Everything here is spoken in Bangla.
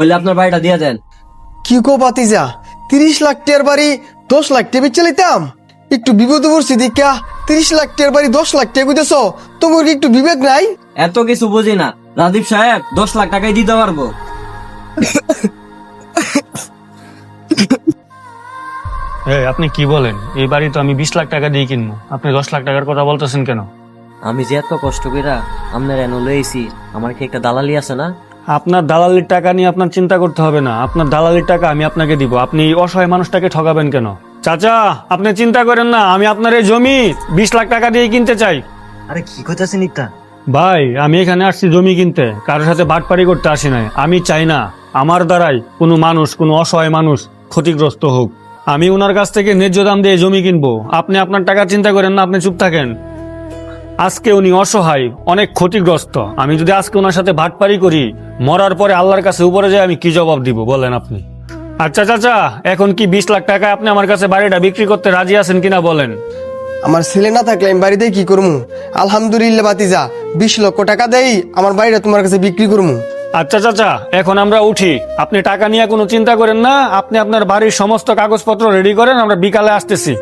বলে আপনার বাড়িটা দিয়ে দেন। কি কো বাতিজা, 30 লাখ টাকার বাড়ি 10 লাখ টাকা বেচে লইতাম? একটু বিপদে পড়ছি দেখা 30 লাখ টাকার বাড়ি 10 লাখ টাকা কইতেছ, তোমার কি একটু বিবেক নাই? এত কিছু বুঝি না রাজীব সাহেব, 10 লাখ টাকাই দিতে পারবো। আপনি কি বলেন? এই বাড়ি তো আমি 20 লাখ টাকা দিয়ে কিনবো, আপনি 10 লাখ টাকার কথা বলতেছেন কেন? আমি যে এত কষ্ট কইরা আপনার এনে লইছি, আমার কি একটা দালালি আছে না? আপনার দালালির টাকা নিয়ে আপনার চিন্তা করতে হবে না, আপনার দালালির টাকা আমি আপনাকে দিব। আপনি এই অসহায় মানুষটাকে ঠকাবেন কেন? চাচা, আপনি চিন্তা করেন না, আমি আপনার এই জমি 20 লাখ টাকা দিয়ে কিনতে চাই। আরে কি কইতাছেন ইতা? ভাই, আমি এখানে আসছি জমি কিনতে, কারোর সাথে বাটপারি করতে আসি নাই। আমি চাই না আমার দ্বারাই কোনো মানুষ, কোনো অসহায় মানুষ ক্ষতিগ্রস্ত হোক। আমি ওনার কাছ থেকে ন্যায্য দাম দিয়ে জমি কিনবো। আপনি আপনার টাকা চিন্তা করেন না, আপনি চুপ থাকেন। আজকে উনি অসহায়, অনেক ক্ষতিগ্রস্ত। আমি যদি আজকে ওনার সাথে বাটপারি করি, মরার পরে আল্লাহর কাছে উপরে যায় আমি কি জবাব দিব বলেন আপনি? আচ্ছা চাচা, এখন কি 20 লাখ টাকা আপনি আমার কাছে বাড়িটা বিক্রি করতে রাজি আছেন কিনা বলেন? আমার ছেলে না থাকলে আমি বাড়িতে কি করবো? আলহামদুলিল্লাহ বাতিজা, 20 লক্ষ টাকা দেই আমার বাড়িটা তোমার কাছে বিক্রি করবো। আচ্ছা চাচা, এখন আমরা উঠি। আপনি টাকা নিয়ে কোনো চিন্তা করেন না, আপনি আপনার বাড়ির সমস্ত কাগজপত্র রেডি করেন, আমরা বিকালে আসতেছি।